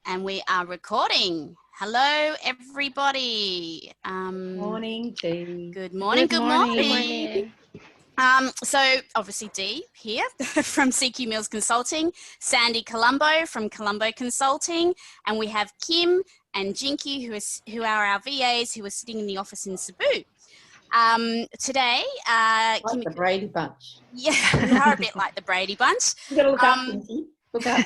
And we are recording. Hello, everybody. Morning, Dee. Good morning. Good morning. Good morning. So obviously Dee here from CQ Mills Consulting, Sandy Colombo from Colombo Consulting, and we have Kim and Jinky who are our VAs who are sitting in the office in Cebu. Today, Like Kim, the Brady Bunch. yeah, we are a bit like the Brady Bunch. You got to look up, Jinky. Look up.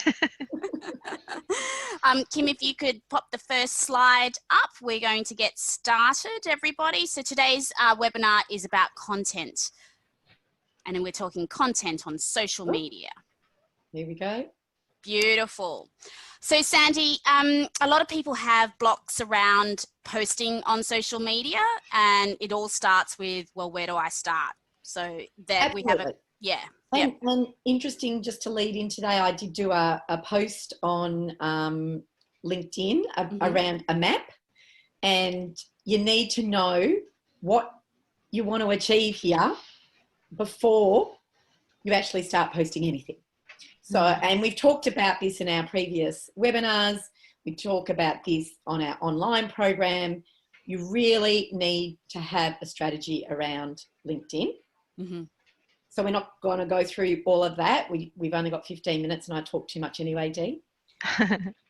Kim, if you could pop the first slide up, we're going to get started, everybody. So today's webinar is about content. And then we're talking content on social media. Here we go. Beautiful. So Sandy, a lot of people have blocks around posting on social media, and it all starts with, well, where do I start? So that we have a, yeah. And interesting, just to lead in today, I did do a post on LinkedIn around a map, and you need to know what you want to achieve here before you actually start posting anything. So, and we've talked about this in our previous webinars. We talk about this on our online program. You really need to have a strategy around LinkedIn. So we're not going to go through all of that. We've only got 15 minutes and I talk too much anyway, Dee.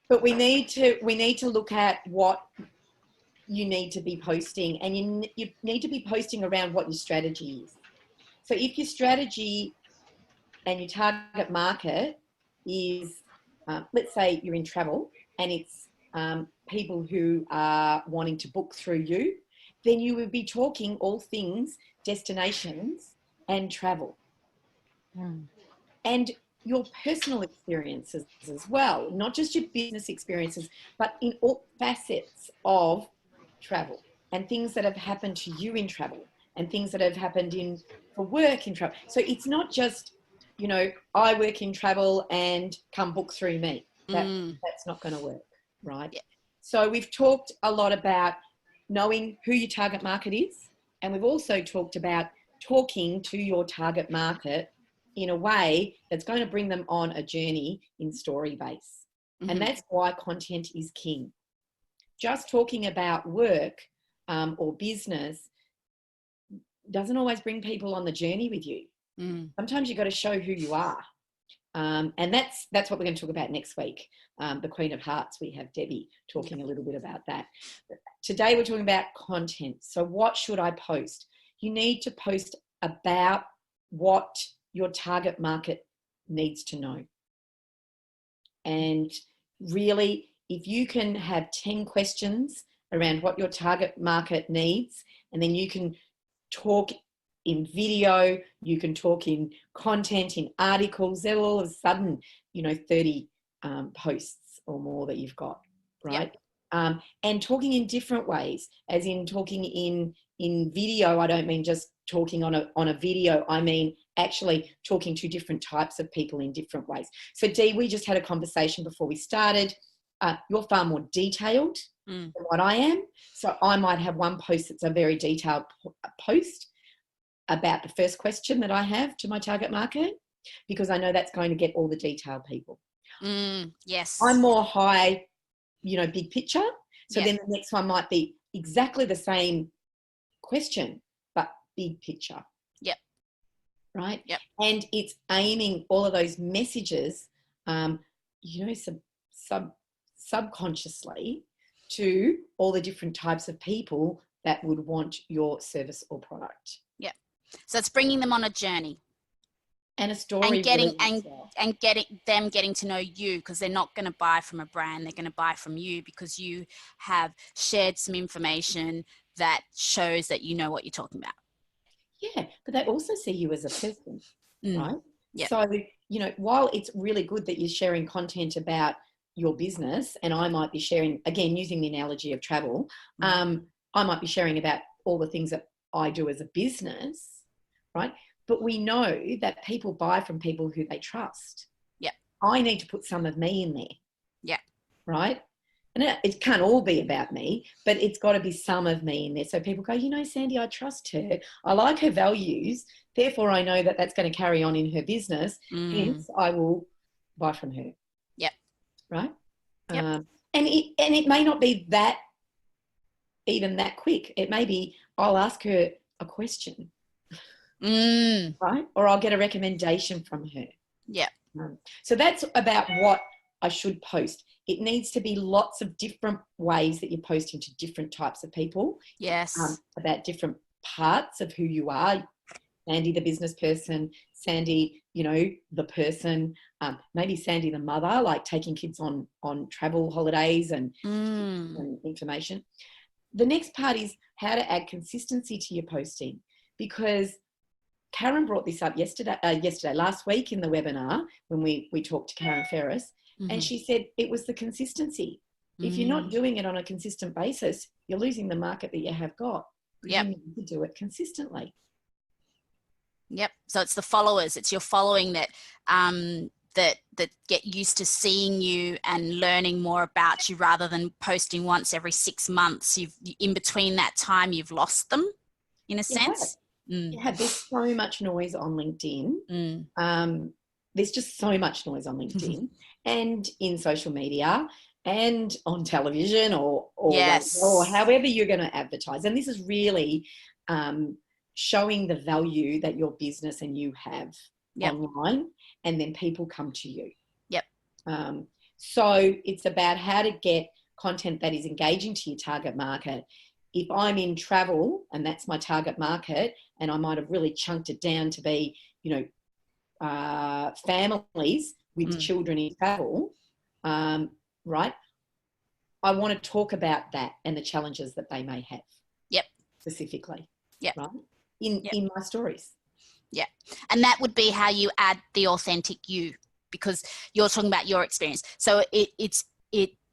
But we need to look at what you need to be posting, and you need to be posting around what your strategy is. So if your strategy and your target market is, let's say you're in travel and it's people who are wanting to book through you, then you would be talking all things destinations and travel. And your personal experiences as well, not just your business experiences, but in all facets of travel and things that have happened to you in travel and things that have happened for work in travel. So it's not just, you know, I work in travel and come book through me. That's not going to work, right? Yeah. So we've talked a lot about knowing who your target market is, and we've also talked about talking to your target market in a way that's going to bring them on a journey in story base. And that's why content is king. Just talking about work or business doesn't always bring people on the journey with you. Sometimes you've got to show who you are. And that's what we're going to talk about next week. The Queen of Hearts, we have Debbie talking a little bit about that. Today we're talking about content. So what should I post? You need to post about what your target market needs to know. And really, if you can have 10 questions around what your target market needs, and then you can talk in video, you can talk in content, in articles, then all of a sudden, you know, 30 posts or more that you've got, right? Yep. And talking in different ways, as in talking in video. I don't mean just talking on a video. I mean actually talking to different types of people in different ways. So Dee, we just had a conversation before we started. You're far more detailed than what I am. So I might have one post that's a very detailed post about the first question that I have to my target market, because I know that's going to get all the detailed people. Yes. I'm more high, you know, big picture. So Yep. then the next one might be exactly the same question, but big picture. Yep. Right? Yep. And it's aiming all of those messages, you know, subconsciously to all the different types of people that would want your service or product. Yep. So it's bringing them on a journey. And a story. And getting to know you, because they're not going to buy from a brand. They're going to buy from you because you have shared some information that shows that you know what you're talking about. Yeah, but they also see you as a person, right? Yep. So, you know, while it's really good that you're sharing content about your business, and I might be sharing, again, using the analogy of travel, I might be sharing about all the things that I do as a business, right? But we know that people buy from people who they trust. Yeah. I need to put some of me in there. Yeah. Right? And it can't all be about me, but it's got to be some of me in there. So people go, you know, Sandy, I trust her. I like her values. Therefore, I know that that's going to carry on in her business. Hence, I will buy from her. Yep. Right? Yep. it may not be that even that quick. It may be I'll ask her a question, right? Or I'll get a recommendation from her. Yeah. So that's about what I should post. It needs to be lots of different ways that you're posting to different types of people. Yes. About different parts of who you are. Sandy, the business person, Sandy, the person, maybe Sandy, the mother, like taking kids on travel holidays and information. The next part is how to add consistency to your posting, because Karen brought this up last week in the webinar when we talked to Karen Ferris, and she said it was the consistency. If you're not doing it on a consistent basis, you're losing the market that you have got. Yep. You need to do it consistently. Yep. So it's the followers. It's your following that that get used to seeing you and learning more about you, rather than posting once every 6 months. In between that time, you've lost them, in a sense. Yeah, there's so much noise on LinkedIn. There's just so much noise on LinkedIn and in social media and on television or however you're going to advertise. And this is really showing the value that your business and you have online, and then people come to you. So it's about how to get content that is engaging to your target market. If I'm in travel and that's my target market, and I might have really chunked it down to be, families with children in travel, right? I want to talk about that and the challenges that they may have. Specifically. Right? In my stories. Yeah. And that would be how you add the authentic you, because you're talking about your experience. So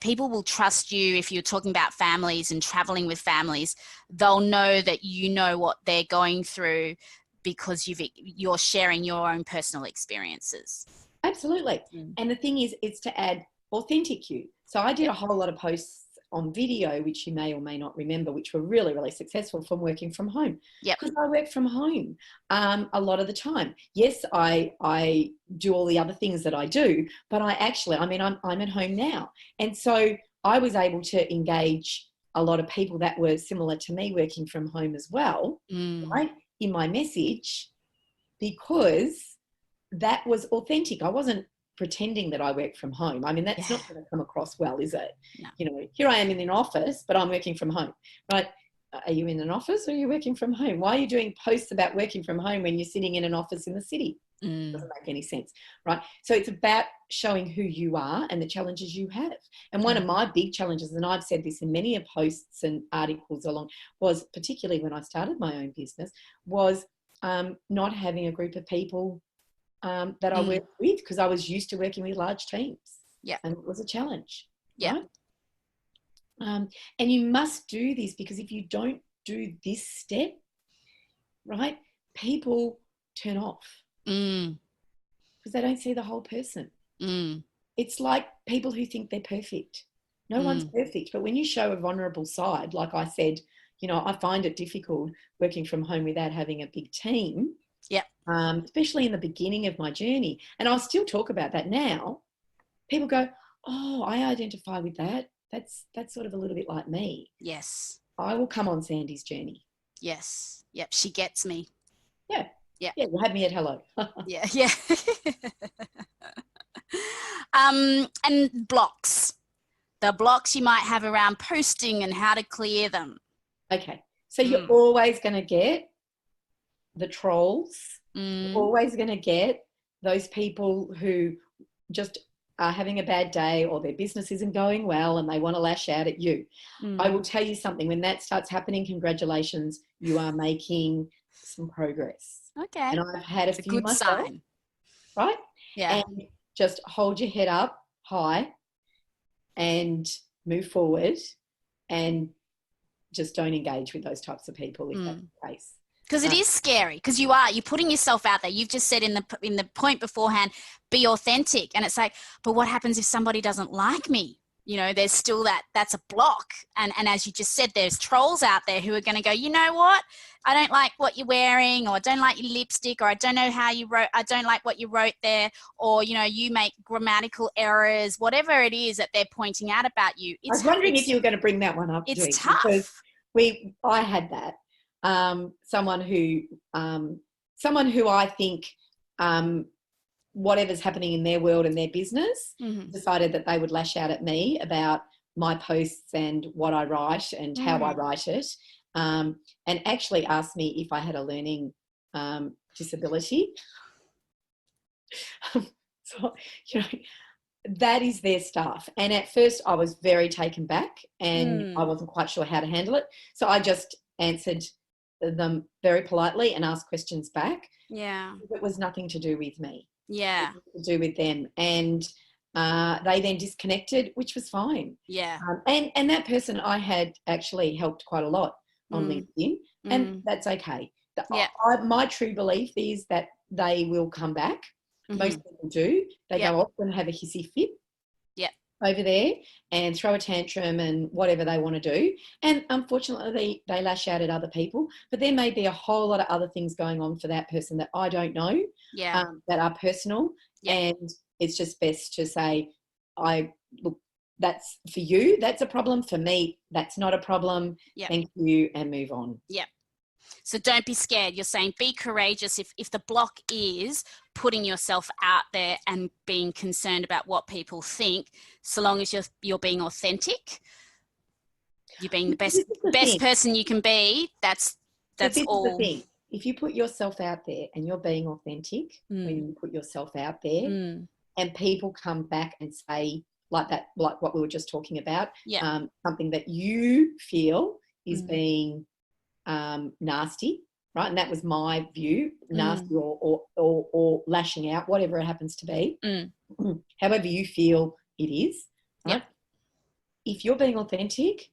people will trust you if you're talking about families and traveling with families. They'll know that you know what they're going through because you're sharing your own personal experiences. Absolutely. And the thing is, it's to add authentic you. So I did a whole lot of posts on video, which you may or may not remember, which were really, really successful from working from home. Because I work from home a lot of the time. Yes, I do all the other things that I do, but I'm at home now. And so I was able to engage a lot of people that were similar to me working from home as well, right, in my message, because that was authentic. I wasn't pretending that I work from home. I mean, that's not going to come across well, is it? No. Here I am in an office, but I'm working from home, right? Are you in an office or are you working from home? Why are you doing posts about working from home when you're sitting in an office in the city? Doesn't make any sense, right? So it's about showing who you are and the challenges you have. And one of my big challenges, and I've said this in many of posts and articles along, was particularly when I started my own business, was not having a group of people that I worked with, because I was used to working with large teams. And it was a challenge. Right? And you must do this, because if you don't do this step, right, people turn off because they don't see the whole person. It's like people who think they're perfect. No one's perfect. But when you show a vulnerable side, like I said, I find it difficult working from home without having a big team. Especially in the beginning of my journey. And I'll still talk about that now. People go, oh, I identify with that. That's sort of a little bit like me. Yes. I will come on Sandy's journey. Yes. Yep. She gets me. Yeah. You'll have me at hello. Yeah. And blocks. The blocks you might have around posting and how to clear them. Okay. So you're always going to get the trolls. You're always going to get those people who just are having a bad day, or their business isn't going well and they want to lash out at you. I will tell you something, when that starts happening, congratulations, you are making some progress. Okay. And I've had a few good myself, sign. Right? Yeah. And just hold your head up high and move forward, and just don't engage with those types of people if that's the case. Because it is scary, because you're putting yourself out there. You've just said in the point beforehand, be authentic. And it's like, but what happens if somebody doesn't like me? you know, there's still that's a block. And as you just said, there's trolls out there who are going to go, you know what? I don't like what you're wearing, or I don't like your lipstick, or I don't know how you wrote, I don't like what you wrote there, or, you know, you make grammatical errors, whatever it is that they're pointing out about you. I was wondering if you were going to bring that one up, It's G, tough. because I had that. Someone who I think, whatever's happening in their world and their business, decided that they would lash out at me about my posts and what I write and how I write it, and actually asked me if I had a learning disability. So, you know, that is their stuff. And at first I was very taken back and I wasn't quite sure how to handle it. So I just answered them very politely and asked questions back. Yeah. It was nothing to do with me. Yeah. It was to do with them. And they then disconnected, which was fine. Yeah. And that person I had actually helped quite a lot on LinkedIn, and that's okay. Yeah. My true belief is that they will come back. Most people do. They go off and have a hissy fit over there and throw a tantrum and whatever they want to do. And unfortunately, they lash out at other people. But there may be a whole lot of other things going on for that person that I don't know, that are personal. Yeah. And it's just best to say, look, that's for you, that's a problem. For me, that's not a problem. Yep. Thank you, and move on. Yeah. So don't be scared. You're saying be courageous. If the block is putting yourself out there and being concerned about what people think, so long as you're being authentic, you're being the best person you can be, that's all. Is the thing. If you put yourself out there and you're being authentic, when you put yourself out there, and people come back and say, like what we were just talking about, something that you feel is being nasty, right? And that was my view, nasty or lashing out, whatever it happens to be, however you feel it is, right? Yep. If you're being authentic,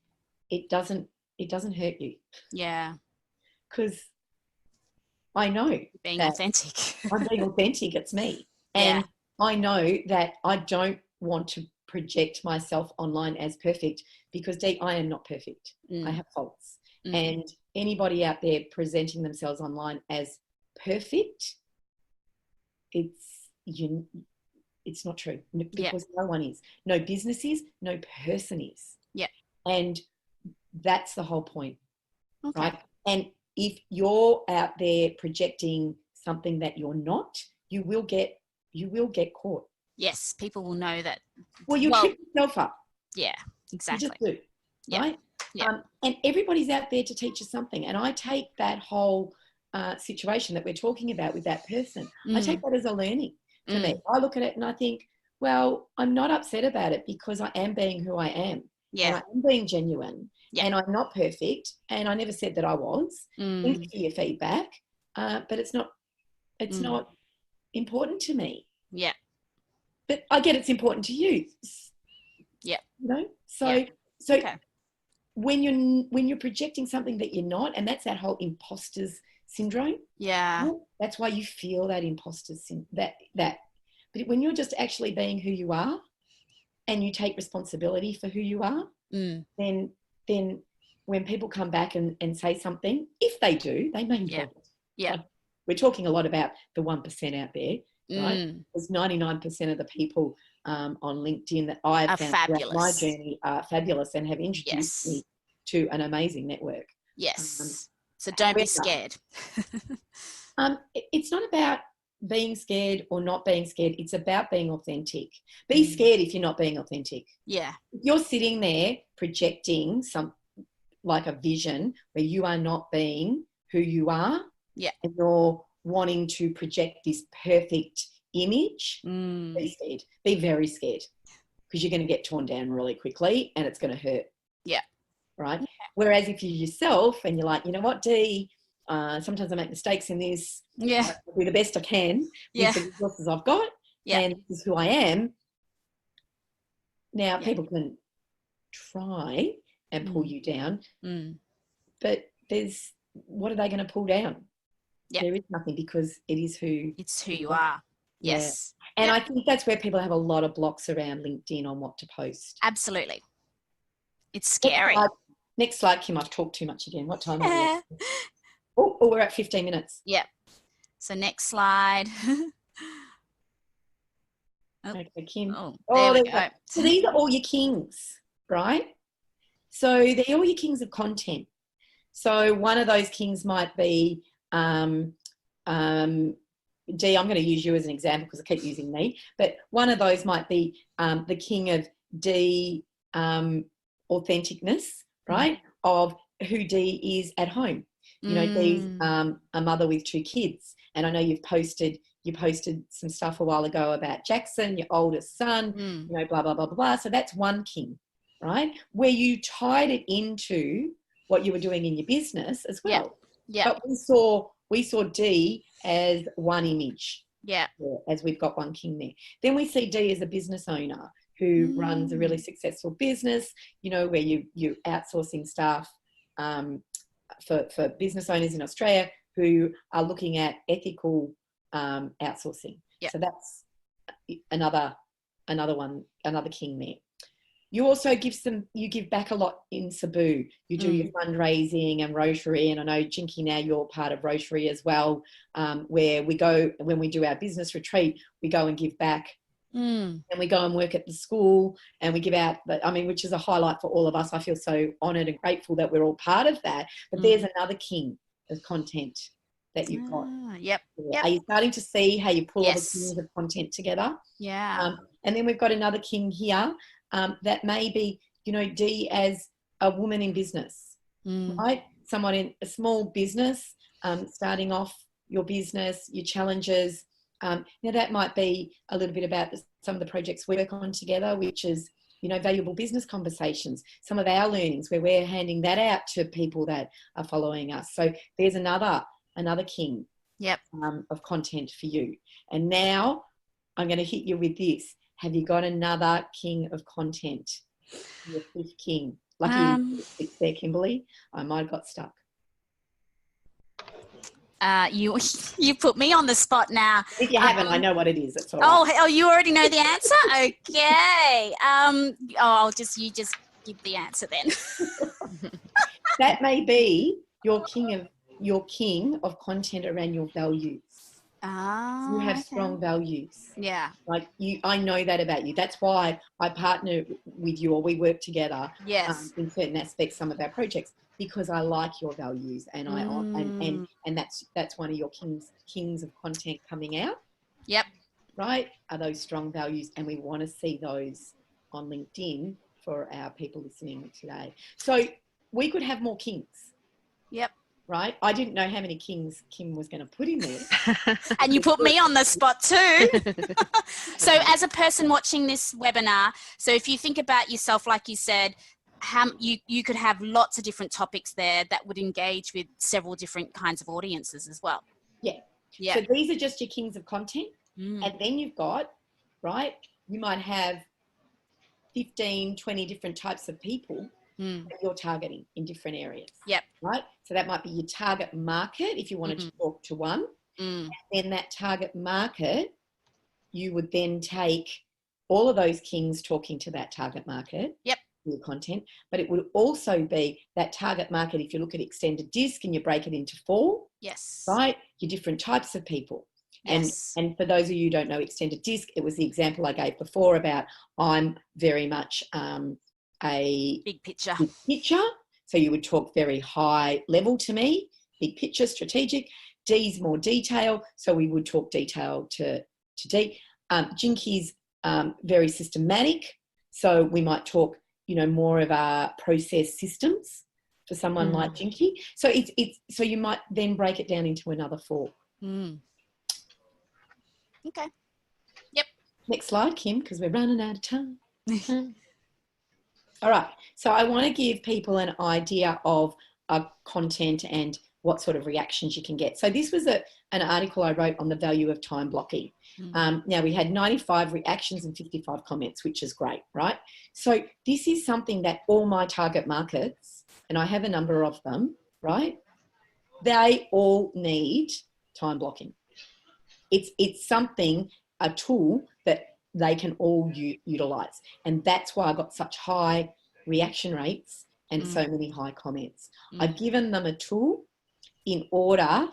it doesn't hurt you. Yeah. Because I know being authentic. I'm being authentic, it's me. And I know that I don't want to project myself online as perfect, because I am not perfect. I have faults. And anybody out there presenting themselves online as perfect, it's not true, because no one is. No business is, no person is. Yeah. And that's the whole point. Okay. Right? And if you're out there projecting something that you're not, you will get caught. Yes, people will know that. Well, you trip yourself up. Yeah, exactly. You just do, right? Yeah. And everybody's out there to teach us something. And I take that whole situation that we're talking about with that person, I take that as a learning for me. I look at it and I think, well, I'm not upset about it, because I am being who I am. Yeah. And I am being genuine. Yeah. And I'm not perfect. And I never said that I was. Thank you for your feedback. But it's not important to me. Yeah. But I get it's important to you. Yeah. You know? So okay. When you're projecting something that you're not, and that's that whole imposter's syndrome. Yeah. You know, that's why you feel that imposter that. But when you're just actually being who you are, and you take responsibility for who you are, then when people come back and say something, if they do, they may not. Yeah. Like, we're talking a lot about the 1% out there, right? Because 99% of the people on LinkedIn that I've found throughout my journey are fabulous and have introduced me to an amazing network. Yes. So don't be scared. It's not about being scared or not being scared. It's about being authentic. Be scared if you're not being authentic. Yeah. If you're sitting there projecting like a vision where you are not being who you are, and you're wanting to project this perfect image, be scared. Be very scared, because you're going to get torn down really quickly and it's going to hurt. Yeah. Right? Whereas if you're yourself and you're like, you know what, Dee, sometimes I make mistakes in this. Yeah. I'll do the best I can with the resources I've got. Yeah. And this is who I am. Now, people can try and pull you down, but what are they going to pull down? Yeah. There is nothing, because it's who you are. Yes. And Yep. I think that's where people have a lot of blocks around LinkedIn on what to post. Absolutely. It's scary. Next slide, Kim. I've talked too much again. What time are we Yeah. at? Oh, we're at 15 minutes. Yep. So next slide. Okay, Kim. Oh, Oh, there we there go. So these are all your kings, right? So they're all your kings of content. So one of those kings might be, Dee, I'm going to use you as an example because I keep using me, but one of those might be the king of Dee authenticness, right? Of who Dee is at home. You know, Dee's a mother with 2 kids, and I know you posted some stuff a while ago about Jackson, your oldest son, you know, blah, blah, blah, blah, blah. So that's one king, right? Where you tied it into what you were doing in your business as well. Yeah. But we saw Dee as one image. Yeah. As we've got one king there. Then we see Dee as a business owner who runs a really successful business, you know, where you're outsourcing staff for business owners in Australia who are looking at ethical outsourcing. Yep. So that's another king there. You also give back a lot in Cebu. You do your fundraising and Rotary, and I know, Jinky, now you're part of Rotary as well, where we go, when we do our business retreat, we go and give back. And we go and work at the school and we give out, which is a highlight for all of us. I feel so honoured and grateful that we're all part of that. But there's another king of content that you've got. Yep. Are you starting to see how you pull all the Yes. kings of content together? Yeah. And then we've got another king here that may be, you know, Dee as a woman in business, right? Someone in a small business, starting off your business, your challenges. Now that might be a little bit about some of the projects we work on together, which is, you know, valuable business conversations, some of our learnings where we're handing that out to people that are following us. So there's another king of content for you. And now I'm going to hit you with this. Have you got another king of content? Your 5th king. Lucky it's there, Kimberly. I might have got stuck. You put me on the spot now. If you haven't, I know what it is. It's all right. Oh, you already know the answer? Okay. You just give the answer then. That may be your king of content around your values. You have strong values. Yeah. Like I know that about you. That's why I partner with you, or we work together. Yes. In certain aspects, some of our projects, because I like your values, and and that's one of your kings of content coming out. Yep. Right? Are those strong values, and we want to see those on LinkedIn for our people listening today. So we could have more kings. Yep. Right? I didn't know how many kings Kim was going to put in there. And you put me on the spot too. So as a person watching this webinar, so if you think about yourself, like you said, you could have lots of different topics there that would engage with several different kinds of audiences as well. Yeah. Yeah. So these are just your kings of content. And then you've got, right, you might have 15, 20 different types of people that you're targeting in different areas. Yep. Right? So that might be your target market if you wanted to talk to one. And then that target market, you would then take all of those kings talking to that target market. Yep. Your content. But it would also be that target market, if you look at extended disc and you break it into 4. Yes. Right? Your different types of people. Yes. And for those of you who don't know extended disc, it was the example I gave before about I'm very much a big picture. So you would talk very high level to me, big picture, strategic. Dee's more detail, so we would talk detail to Dee. Jinky's very systematic, so we might talk, you know, more of our process systems for someone like Jinky. So so you might then break it down into another 4. Okay. Yep. Next slide, Kim, because we're running out of time. All right. So I want to give people an idea of content and what sort of reactions you can get. So this was an article I wrote on the value of time blocking. Now we had 95 reactions and 55 comments, which is great, right? So this is something that all my target markets, and I have a number of them, right? They all need time blocking. It's something a tool that they can all utilize. And that's why I got such high reaction rates and so many high comments. I've given them a tool in order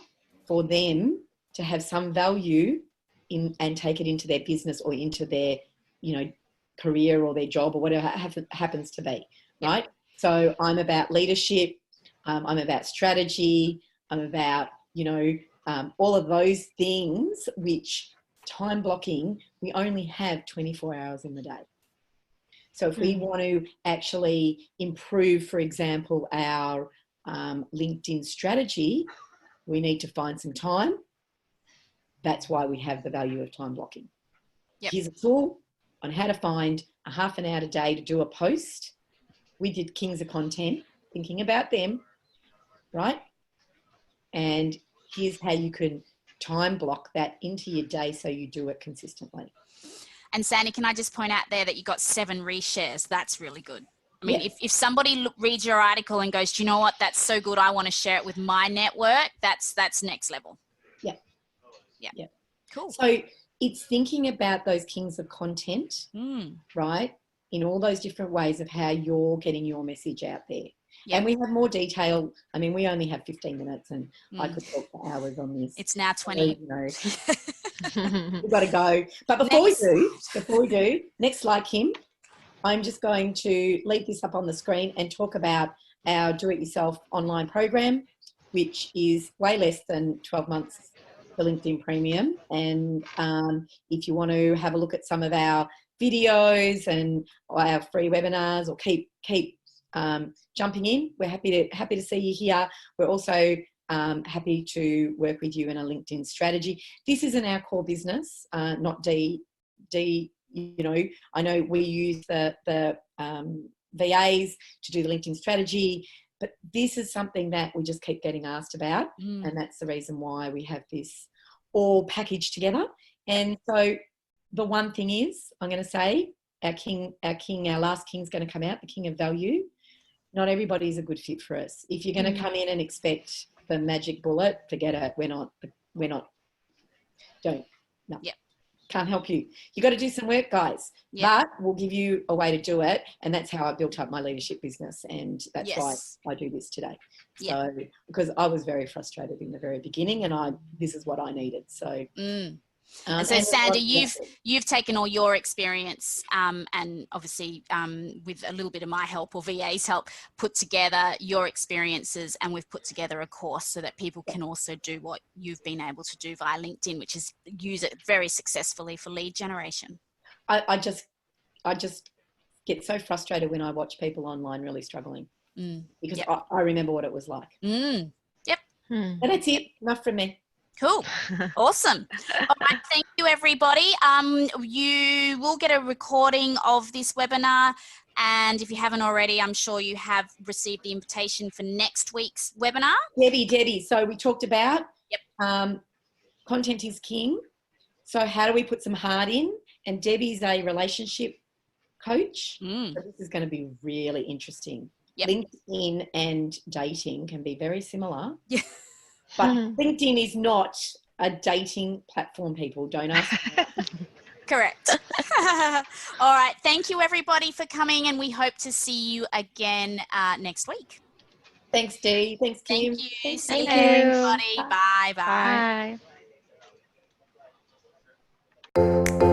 for them to have some value in and take it into their business or into their, career or their job or whatever happens to be, right? So I'm about leadership. I'm about strategy. I'm about, all of those things, which time blocking, we only have 24 hours in the day. So if we want to actually improve, for example, our LinkedIn strategy, we need to find some time. That's why we have the value of time blocking. Yep. Here's a tool on how to find a half an hour a day to do a post. We did Kings of Content, thinking about them, right? And here's how you can time block that into your day so you do it consistently. And Sandy, can I just point out there that you got 7 reshares? That's really good. I mean, if somebody reads your article and goes, do you know what, that's so good, I want to share it with my network, that's next level. Yeah. Cool. So it's thinking about those Kings of Content, right, in all those different ways of how you're getting your message out there. Yep. And we have more detail. I mean, we only have 15 minutes and I could talk for hours on this. It's now 20. So, we've got to go. But before we do, next slide, Kim, I'm just going to leave this up on the screen and talk about our do-it-yourself online program, which is way less than 12 months for LinkedIn Premium. And if you want to have a look at some of our videos and our free webinars, or keep jumping in, we're happy to see you here. We're also happy to work with you in a LinkedIn strategy. This isn't our core business, not D. I know we use the VAs to do the LinkedIn strategy, but this is something that we just keep getting asked about, and that's the reason why we have this all packaged together. And so the one thing is, I'm going to say, our last king's going to come out, the King of Value. Not everybody's a good fit for us. If you're going to come in and expect the magic bullet, forget it. We're not. No. Yep. Can't help you. You got to do some work, guys. Yep. But we'll give you a way to do it, and that's how I built up my leadership business, and that's why I do this today. Yep. So because I was very frustrated in the very beginning, and this is what I needed. So. And so Sandy, you've taken all your experience and obviously with a little bit of my help or VA's help, put together your experiences, and we've put together a course so that people can also do what you've been able to do via LinkedIn, which is use it very successfully for lead generation. I just get so frustrated when I watch people online really struggling because I remember what it was like. Yep. And that's it. Enough from me. Cool. Awesome. All right. Thank you, everybody. You will get a recording of this webinar. And if you haven't already, I'm sure you have received the invitation for next week's webinar. Debbie. So we talked about content is king. So how do we put some heart in? And Debbie's a relationship coach. So this is going to be really interesting. Yep. LinkedIn and dating can be very similar. Yeah. But LinkedIn is not a dating platform, people. Don't ask me. Correct. All right. Thank you, everybody, for coming, and we hope to see you again next week. Thanks, Dee. Thanks, Kim. Thank you. See you, everybody. Bye. Bye.